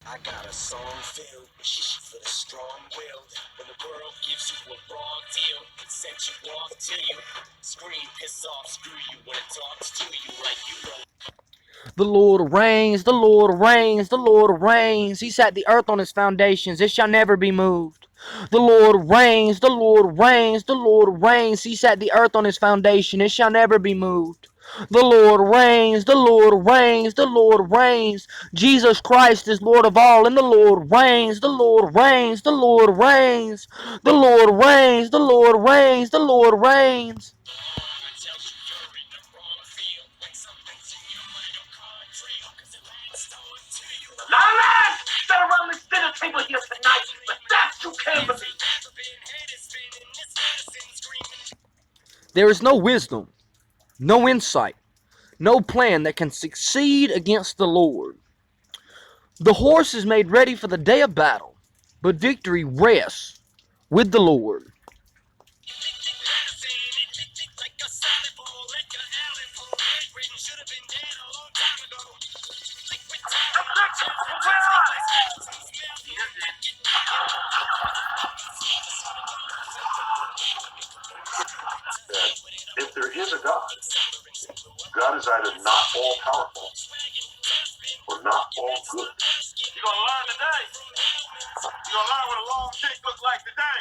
I got a song filled with shit for the strong-willed. When the world gives you a raw deal, it sends you off to you. Scream, piss off, screw you when it talks to you like you know. The Lord reigns, the Lord reigns, the Lord reigns. He set the earth on its foundations, it shall never be moved. The Lord reigns, the Lord reigns, the Lord reigns. He set the earth on its foundation, it shall never be moved. The Lord reigns, the Lord reigns, the Lord reigns. Jesus Christ is Lord of all, and the Lord reigns, the Lord reigns, the Lord reigns. The Lord reigns, the Lord reigns, the Lord reigns. Got around this dinner table here tonight, but that you can't believe. There is no wisdom, no insight, no plan that can succeed against the Lord. The horse is made ready for the day of battle, but victory rests with the Lord. If there is a God, God is either not all-powerful or not all good. You're going to learn today. You're going to learn what a long dick looks like today.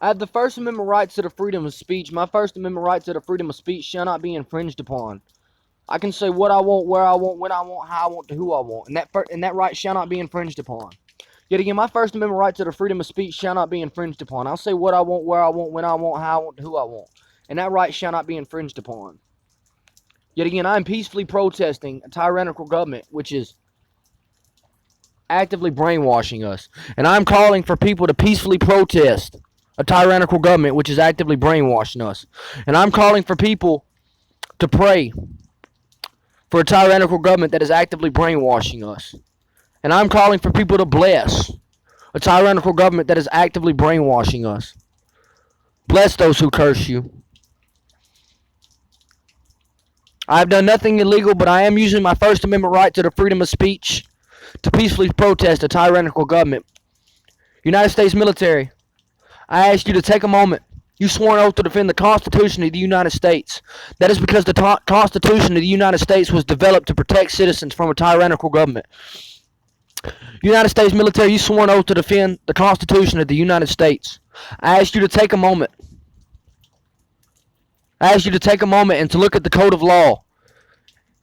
I have the First Amendment rights to the freedom of speech. My First Amendment right to the freedom of speech shall not be infringed upon. I can say what I want, where I want, when I want, how I want, to who I want, and that right shall not be infringed upon. Yet again, my First Amendment right to the freedom of speech shall not be infringed upon. I'll say what I want, where I want, when I want, how I want, to who I want, and that right shall not be infringed upon. Yet again, I am peacefully protesting a tyrannical government which is actively brainwashing us. And I'm calling for people to peacefully protest a tyrannical government which is actively brainwashing us. And I'm calling for people to pray for a tyrannical government that is actively brainwashing us. And I'm calling for people to bless a tyrannical government that is actively brainwashing us. Bless those who curse you. I have done nothing illegal, but I am using my First Amendment right to the freedom of speech to peacefully protest a tyrannical government. United States military, I ask you to take a moment. You swore an oath to defend the Constitution of the United States. That is because the Constitution of the United States was developed to protect citizens from a tyrannical government. United States military, you swore an oath to defend the Constitution of the United States. I ask you to take a moment. I ask you to take a moment and to look at the code of law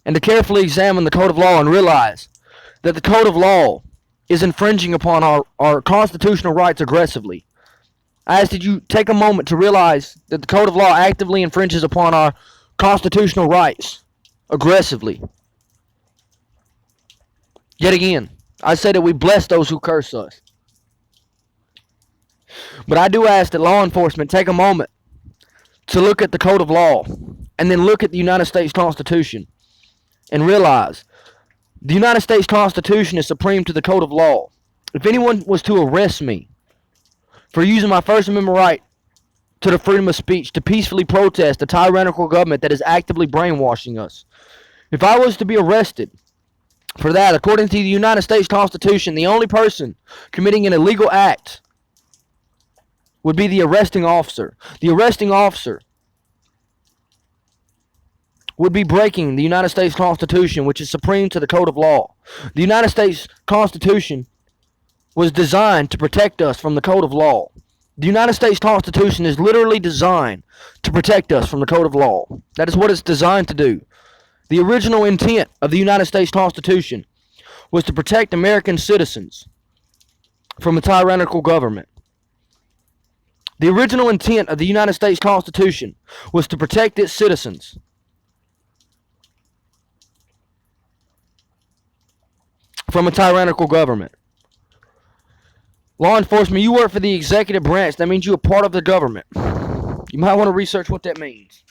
and to carefully examine the code of law and realize that the code of law is infringing upon our constitutional rights aggressively. I ask that you take a moment to realize that the code of law actively infringes upon our constitutional rights aggressively. Yet again, I say that we bless those who curse us. But I do ask that law enforcement take a moment to look at the code of law and then look at the United States Constitution and realize the United States Constitution is supreme to the code of law. If anyone was to arrest me for using my First Amendment right to the freedom of speech to peacefully protest a tyrannical government that is actively brainwashing us, if I was to be arrested for that, according to the United States Constitution, the only person committing an illegal act would be the arresting officer. The arresting officer would be breaking the United States Constitution, which is supreme to the code of law. The United States Constitution was designed to protect us from the code of law. The United States Constitution is literally designed to protect us from the code of law. That is what it's designed to do. The original intent of the United States Constitution was to protect American citizens from a tyrannical government. The original intent of the United States Constitution was to protect its citizens from a tyrannical government. Law enforcement, you work for the executive branch. That means you're a part of the government. You might want to research what that means.